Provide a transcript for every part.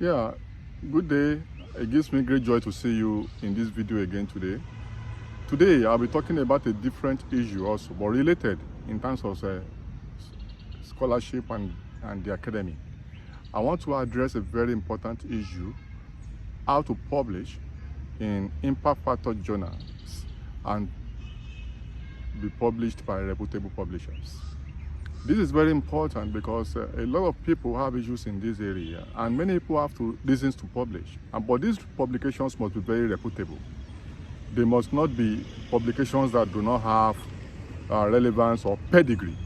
Yeah, good day. It gives me great joy to see you in this video again today. Today, I'll be talking about a different issue also, but related in terms of scholarship and the academy. I want to address a very important issue, how to publish in impact factor journals and be published by reputable publishers. This is very important because a lot of people have issues in this area and many people have reasons to publish. But these publications must be very reputable. They must not be publications that do not have relevance or pedigree.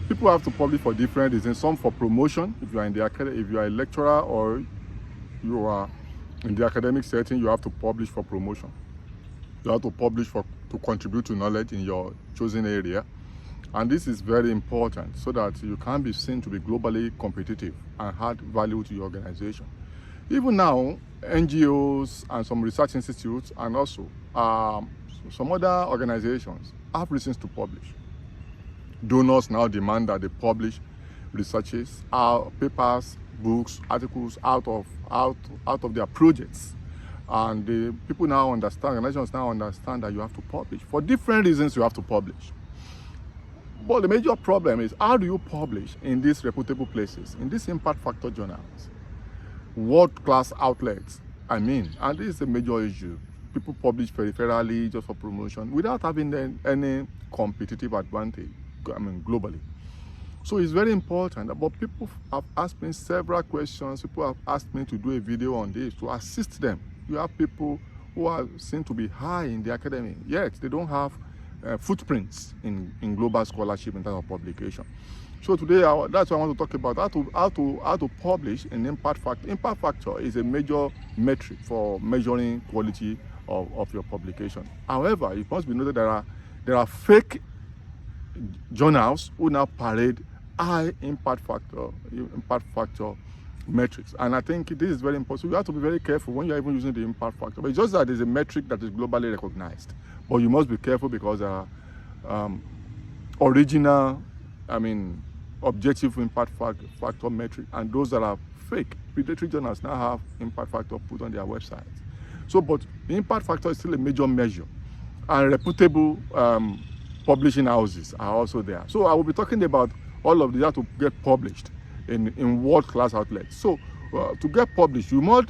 People have to publish for different reasons, some for promotion. If you are in the academy, if you are a lecturer or you are in the academic setting, you have to publish for promotion. You have to publish to contribute to knowledge in your chosen area. And this is very important so that you can be seen to be globally competitive and add value to your organization. Even now, NGOs and some research institutes and also some other organizations have reasons to publish. Donors now demand that they publish researches, papers, books, articles out of their projects. And the people now understand, organizations now understand that you have to publish. For different reasons, you have to publish. But the major problem is, how do you publish in these reputable places, in these impact factor journals, world-class outlets? And this is a major issue. People publish peripherally just for promotion without having any competitive advantage, globally. So it's very important. But people have asked me several questions. People have asked me to do a video on this to assist them. You have people who are seen to be high in the academy, yet they don't have footprints in global scholarship in terms of publication. So today, that's what I want to talk about, how to publish an impact factor. Impact factor is a major metric for measuring quality of your publication. However, it must be noted there are fake journals who now parade high impact factor metrics, and I think this is very important. So you have to be very careful when you're even using the impact factor. But it's just that there's a metric that is globally recognized, but you must be careful because there are original, objective impact factor metric, and those that are fake. Predatory journals now have impact factor put on their websites. So, but the impact factor is still a major measure, and reputable publishing houses are also there. So I will be talking about all of these how to get published in world-class outlets. So to get published, you must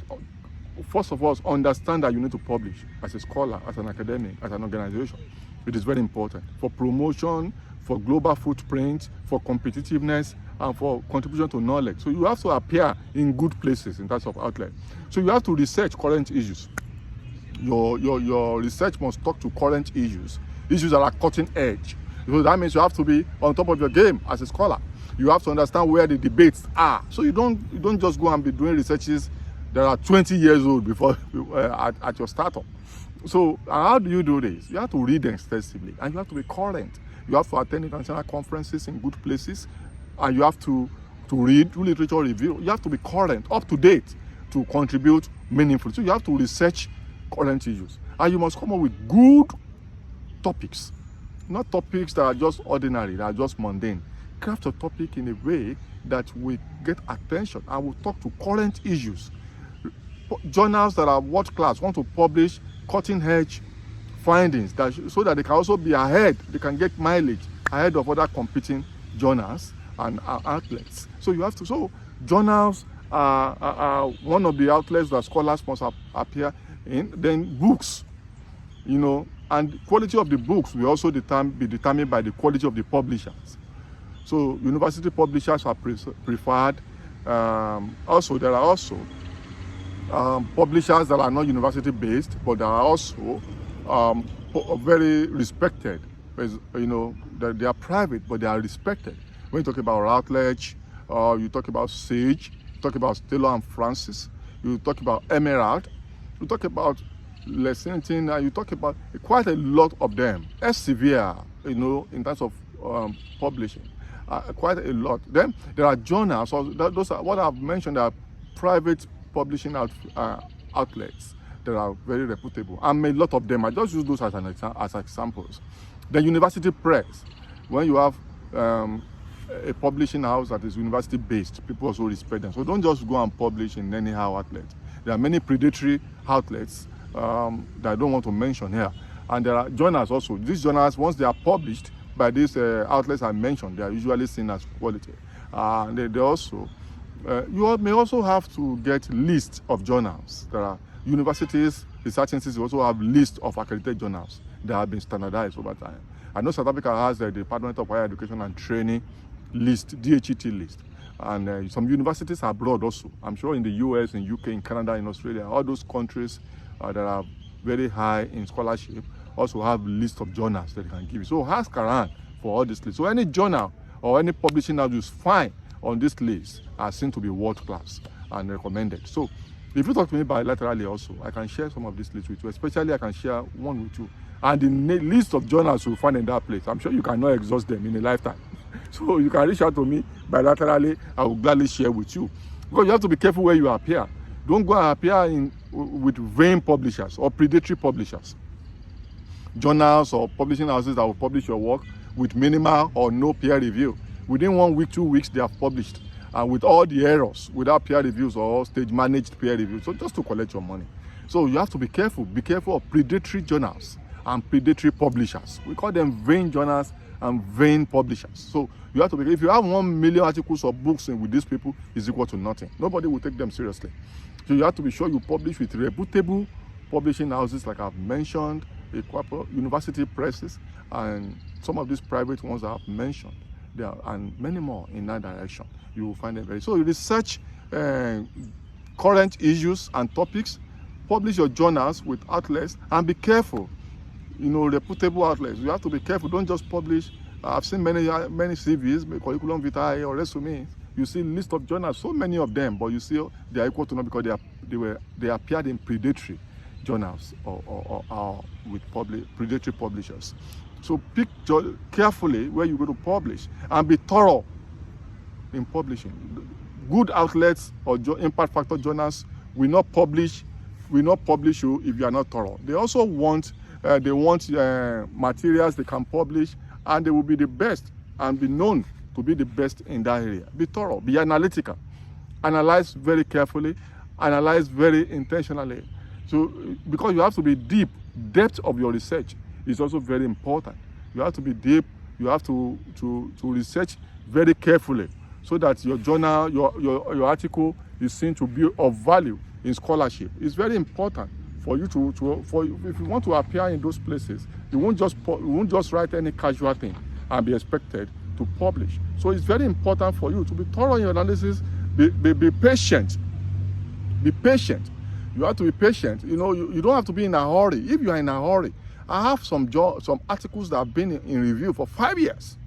first of all understand that you need to publish as a scholar, as an academic, as an organization. It is very important for promotion, for global footprint, for competitiveness, and for contribution to knowledge. So you have to appear in good places in terms of outlet. So you have to research current issues. Your research must talk to current issues that are cutting edge. So that means you have to be on top of your game as a scholar. You have to understand where the debates are. So you don't just go and be doing researches that are 20 years old before at your startup. So how do you do this? You have to read extensively, and you have to be current. You have to attend international conferences in good places, and you have to read literature review. You have to be current, up to date, to contribute meaningfully. So you have to research current issues, and you must come up with good topics, not topics that are just ordinary, that are just mundane. Craft a topic in a way that will get attention and will talk to current issues. Journals that are world class want to publish cutting edge findings so that they can also be ahead, they can get mileage ahead of other competing journals and outlets. So you have to, so journals are one of the outlets that scholars must appear in. Then books, and quality of the books will also be determined by the quality of the publishers. So university publishers are preferred. Also, there are also publishers that are not university based, but they are also very respected. They are private, but they are respected. When you talk about Routledge, you talk about Sage, you talk about Taylor and Francis, you talk about Emerald, you talk about Lexington, you talk about quite a lot of them. Elsevier, in terms of publishing, quite a lot. Then there are journals, those are what I've mentioned, are private publishing outlets that are very reputable. A lot of them, I just use those as examples. The university press, when you have a publishing house that is university-based, people also respect them. So don't just go and publish in anyhow outlet. There are many predatory outlets that I don't want to mention here. And there are journals also. These journals, once they are published by these outlets I mentioned, they are usually seen as quality. They also, you may also have to get lists of journals. There are universities, research institutes also have lists of accredited journals that have been standardized over time. I know South Africa has the Department of Higher Education and Training list, DHET list. And some universities abroad also. I'm sure in the US, in UK, in Canada, in Australia, all those countries that are very high in scholarship also have lists of journals that they can give you. So ask around for all this list. So any journal or any publishing house you find on this list are seen to be world class and recommended. So if you talk to me bilaterally also, I can share some of this list with you. Especially I can share one with you. And the list of journals you'll find in that place, I'm sure you cannot exhaust them in a lifetime. So you can reach out to me bilaterally. I will gladly share with you. Because you have to be careful where you appear. Don't go and appear with vain publishers or predatory publishers. Journals or publishing houses that will publish your work with minimal or no peer review. Within 1 week, 2 weeks, they have published. And with all the errors, without peer reviews or stage-managed peer reviews. So just to collect your money. So you have to be careful. Be careful of predatory journals and predatory publishers. We call them vain journals and vain publishers. So you have to be, if you have 1 million articles or books with these people, it's equal to nothing. Nobody will take them seriously. So you have to be sure you publish with reputable publishing houses like I've mentioned, university presses, and some of these private ones that I've mentioned. There are, and many more in that direction. You will find them very. So you research current issues and topics, publish your journals with outlets, and be careful. You know, reputable outlets. You have to be careful. Don't just publish. I've seen many CVs, curriculum vitae or resumes. You see list of journals, so many of them, but you see they are equal to none because they appeared in predatory journals or with predatory publishers. So pick carefully where you're going to publish and be thorough in publishing. Good outlets or impact factor journals will not publish you if you are not thorough. They also want materials they can publish, and they will be the best and be known to be the best in that area. Be thorough, be analytical, analyze very carefully, analyze very intentionally. So because you have to be deep, depth of your research is also very important. You have to be deep, you have to research very carefully so that your journal, your article is seen to be of value in scholarship. It's very important for you if you want to appear in those places. You won't just write any casual thing and be expected to publish. So it's very important for you to be thorough in your analysis. Be patient. Be patient. You have to be patient. You know, you don't have to be in a hurry. If you are in a hurry, I have some articles that have been in review for 5 years.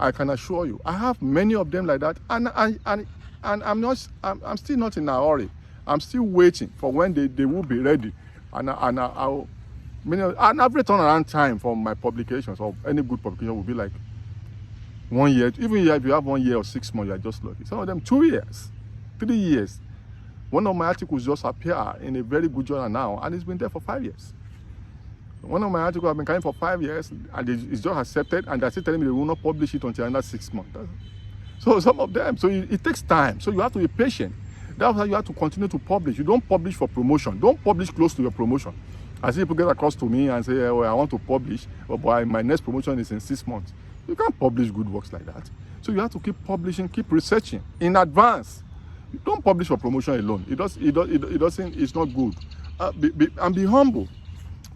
I can assure you, I have many of them like that, and I'm still not in a hurry. I'm still waiting for when they will be ready, and an average turnaround time for my publications or any good publication will be like 1 year. Even if you have 1 year or 6 months, you are just lucky. Some of them 2 years, 3 years. One of my articles just appeared in a very good journal now, and it's been there for 5 years. One of my articles have been carrying for 5 years, and it's just accepted, and they're still telling me they will not publish it until another 6 months. So some of them, so it takes time. So you have to be patient. That's why you have to continue to publish. You don't publish for promotion. Don't publish close to your promotion. I see people get across to me and say, oh, I want to publish, but my next promotion is in 6 months. You can't publish good works like that. So you have to keep publishing, keep researching in advance. You don't publish for promotion alone. It's not good. And be humble.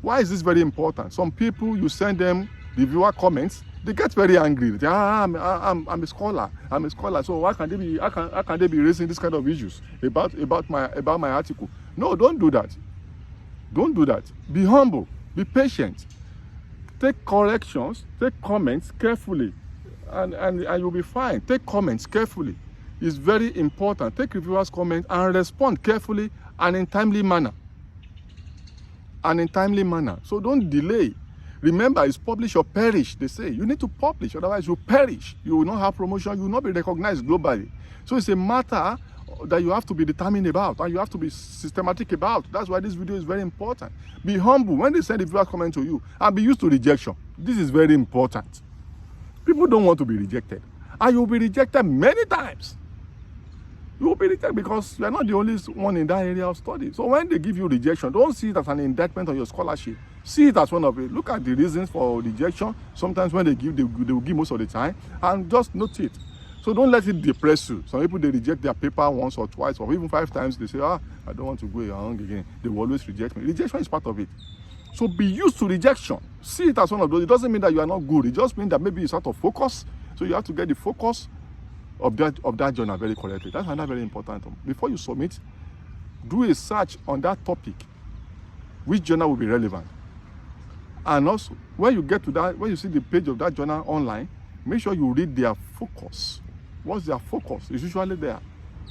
Why is this very important? Some people, you send them the viewer comments, they get very angry. They say, I'm a scholar. I'm a scholar. So why can they be raising this kind of issues about my article? No, don't do that. Don't do that. Be humble. Be patient. Take corrections. Take comments carefully, and you'll be fine. Take comments carefully. It's very important. Take reviewers' comments and respond carefully and in timely manner. So don't delay. Remember, it's publish or perish, they say. You need to publish, otherwise you perish. You will not have promotion, you will not be recognized globally. So it's a matter that you have to be determined about and you have to be systematic about. That's why this video is very important. Be humble when they send a viewer comment to you, and be used to rejection. This is very important. People don't want to be rejected. And you'll be rejected many times. You will be rejected because you are not the only one in that area of study. So when they give you rejection, don't see it as an indictment on your scholarship. See it as one of it. Look at the reasons for rejection. Sometimes when they will give most of the time, and just note it. So don't let it depress you. Some people, they reject their paper once or twice or even 5 times. They say, I don't want to go along again. They will always reject me. Rejection is part of it. So be used to rejection. See it as one of those. It doesn't mean that you are not good. It just means that maybe it's out of focus. So you have to get the focus of that journal very correctly. That's another very important one. Before you submit, do a search on that topic. Which journal will be relevant? And also, when you get to that, when you see the page of that journal online, make sure you read their focus. What's their focus? It's usually there.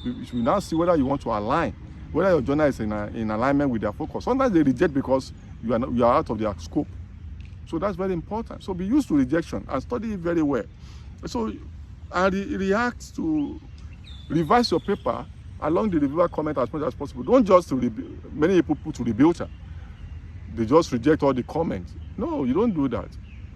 You should now see whether you want to align, whether your journal is in alignment with their focus. Sometimes they reject because you are out of their scope. So that's very important. So be used to rejection and study it very well. So, and react to, revise your paper along the reviewer comment as much as possible. Don't just, many people put to rebuilder. They just reject all the comments. No, you don't do that.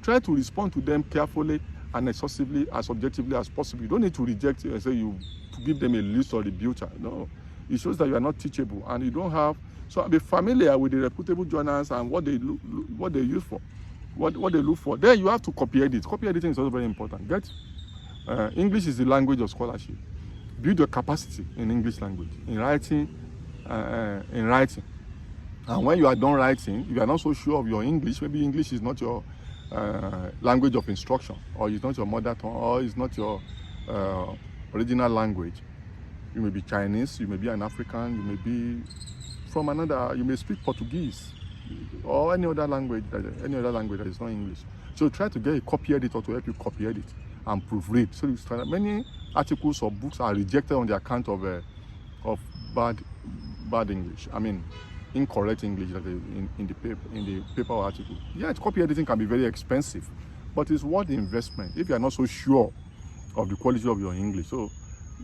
Try to respond to them carefully and exhaustively, as objectively as possible. You don't need to reject and say you give them a list or rebuilder. No, it shows that you are not teachable and you don't have. So be familiar with the reputable journals and what they use for, what they look for. Then you have to copy edit. Copy editing is also very important. English is the language of scholarship. Build your capacity in English language, in writing. And when you are done writing, if you are not so sure of your English, maybe English is not your language of instruction, or it's not your mother tongue, or it's not your original language. You may be Chinese, you may be an African, you may be from another, you may speak Portuguese, or any other language that is not English. So try to get a copy editor to help you copy edit and proofread. So many articles or books are rejected on the account of bad English. I mean, incorrect English in the paper or article. Yeah, copy editing can be very expensive, but it's worth the investment if you are not so sure of the quality of your English, so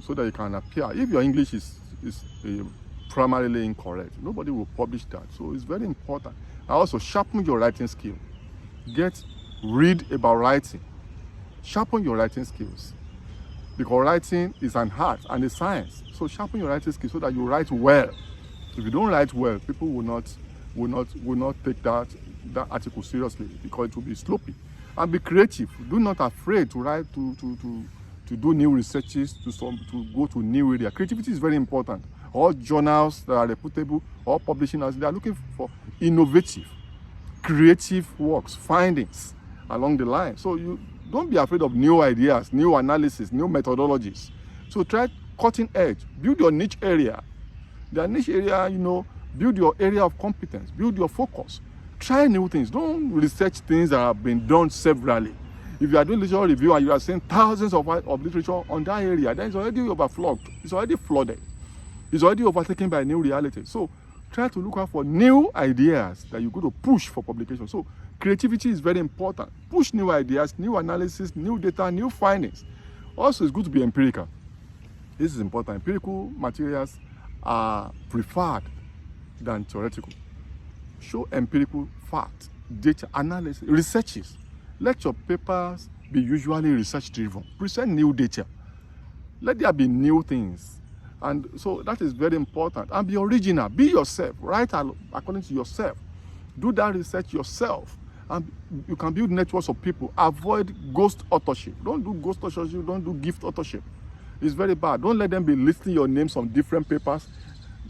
that you can appear. If your English is primarily incorrect, nobody will publish that. So it's very important. And also sharpen your writing skill. Read about writing. Sharpen your writing skills, because writing is an art and a science. So sharpen your writing skills so that you write well. If you don't write well, people will not take that article seriously, because it will be sloppy. And be creative. Do not afraid to write, to do new researches, to go to new area. Creativity is very important. All journals that are reputable, all publishing houses, they are looking for innovative, creative works, findings along the line. So you don't be afraid of new ideas, new analysis, new methodologies. So try cutting edge. Build your niche area. The niche area, build your area of competence, build your focus. Try new things. Don't research things that have been done severally. If you are doing literature review and you are seeing thousands of literature on that area, then it's already overflogged. It's already flooded. It's already overtaken by new reality. So try to look out for new ideas that you're going to push for publication. So creativity is very important. Push new ideas, new analysis, new data, new findings. Also, it's good to be empirical. This is important. Empirical materials are preferred than theoretical. Show empirical facts, data, analysis, researches. Let your papers be usually research-driven. Present new data. Let there be new things. And so that is very important. And be original. Be yourself. Write according to yourself. Do that research yourself. And you can build networks of people. Avoid ghost authorship. Don't do ghost authorship. Don't do gift authorship. It's very bad. Don't let them be listing your names on different papers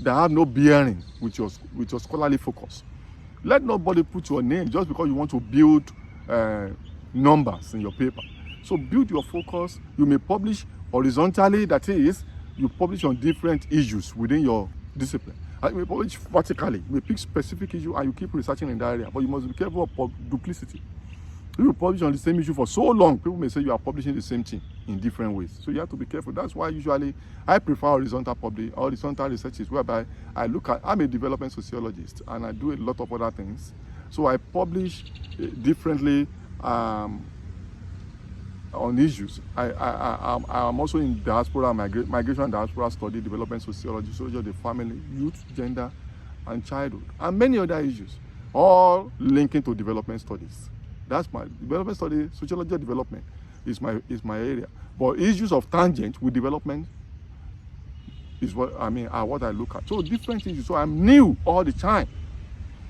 that have no bearing with your scholarly focus. Let nobody put your name just because you want to build numbers in your paper. So build your focus. You may publish horizontally, that is, you publish on different issues within your discipline. And you may publish vertically. You may pick specific issue and you keep researching in that area. But you must be careful of duplicity. If you publish on the same issue for so long, people may say you are publishing the same thing in different ways. So you have to be careful. That's why usually I prefer horizontal researches, whereby I'm a development sociologist and I do a lot of other things. So I publish differently on issues. I'm also in diaspora, migration and diaspora study, development sociology, sociology of the family, youth, gender, and childhood, and many other issues, all linking to development studies. That's my development study, sociology of development. is my area. But issues of tangent with development is what I mean, are what I look at. So different issues. So I'm new all the time.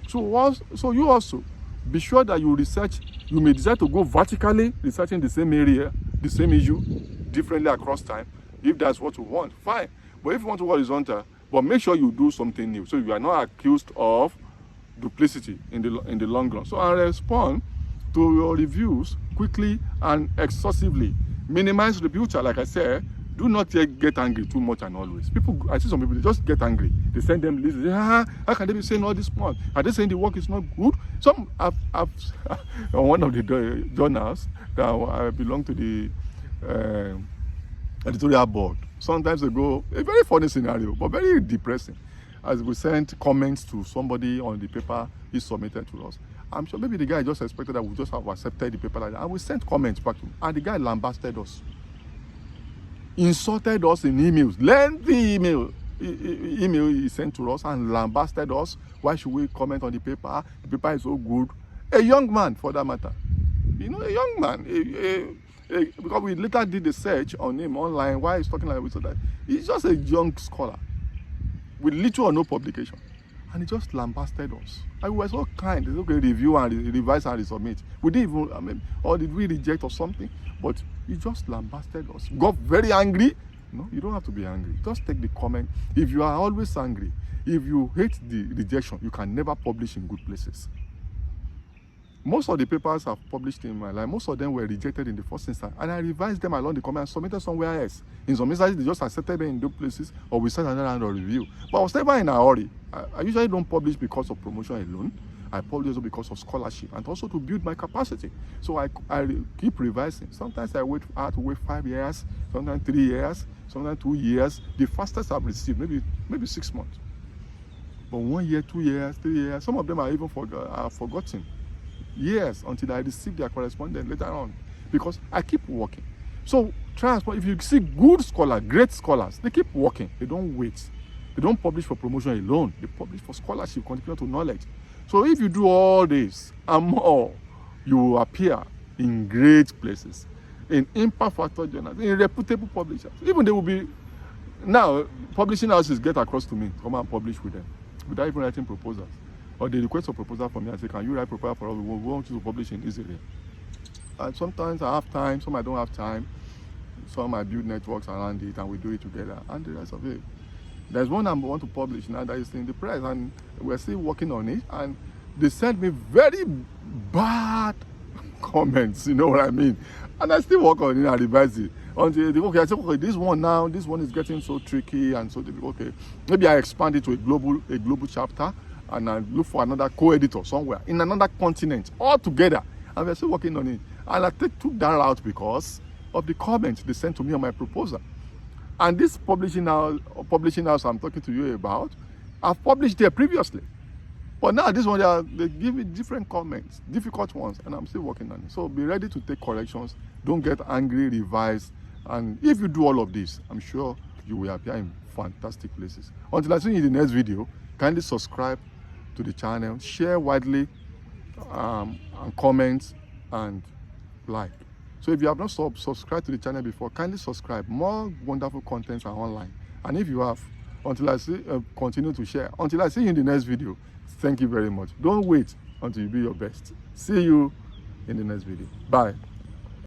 So you also be sure that you research. You may decide to go vertically, researching the same area, the same issue, differently across time. If that's what you want, fine. But if you want to go horizontal, but make sure you do something new, so you are not accused of duplicity in the long run. So I respond to your reviews quickly and exhaustively. Minimize rebuke, like I said. Do not get angry too much and always. I see some people, they just get angry. They send them lists. How can they be saying all this much? Are they saying the work is not good? Some on one of the journals that I belong to the editorial board. Sometimes they go, a very funny scenario, but very depressing. As we sent comments to somebody on the paper he submitted to us. I'm sure maybe the guy just expected that we just have accepted the paper like that. And we sent comments back to him. And the guy lambasted us. Insulted us in emails, lengthy email he sent to us and lambasted us. Why should we comment on the paper? The paper is so good. A young man, for that matter. You know, a young man. Because we later did the search on him online. Why he's talking like this? So that he's just a young scholar with little or no publication. And he just lambasted us. And we were so kind. It's okay, review and revise and resubmit. We didn't even, or did we reject or something? But he just lambasted us. Got very angry. No, you don't have to be angry. Just take the comment. If you are always angry, if you hate the rejection, you can never publish in good places. Most of the papers I've published in my life, most of them were rejected in the first instance. And I revised them along the comment and submitted somewhere else. In some instances, they just accepted them in those places, or we sent another round of review. But I was never in a hurry. I usually don't publish because of promotion alone. I publish also because of scholarship and also to build my capacity. So I keep revising. Sometimes I have to wait 5 years, sometimes 3 years, sometimes 2 years. The fastest I've received, maybe 6 months. But 1 year, 2 years, 3 years, some of them are even forgotten. Years until I receive their correspondence later on, because I keep working. So transport, if you see good scholars, great scholars, they keep working. They don't wait. They don't publish for promotion alone. They publish for scholarship, contribute to knowledge. So if you do all this and more, you will appear in great places, in impact factor journals, in reputable publishers. Even they will be, now publishing houses get across to me, come and publish with them, without even writing proposals. Or they request a proposal from me and say, can you write a proposal for us? We want you to publish in this area. And sometimes I have time, some I don't have time. Some I build networks around it and we do it together, and the rest of it. There's one I want to publish now that is in the press, and we're still working on it. And they sent me very bad comments, you know what I mean? And I still work on it and revise it. Until they, okay, I said, okay, this one is getting so tricky and so difficult. Okay, maybe I expand it to a global chapter. And I look for another co-editor somewhere in another continent altogether. And we're still working on it. And I took that route because of the comments they sent to me on my proposal. And this publishing house I'm talking to you about, I've published there previously. But now this one, they give me different comments, difficult ones, and I'm still working on it. So be ready to take corrections. Don't get angry, revise. And if you do all of this, I'm sure you will appear in fantastic places. Until I see you in the next video, kindly subscribe to the channel, share widely, and comment and like. So if you have not subscribed to the channel before, kindly subscribe. More wonderful contents are online. And if you have, until I see, continue to share. Until I see you in the next video, thank you very much. Don't wait until you do your best. See you in the next video. Bye.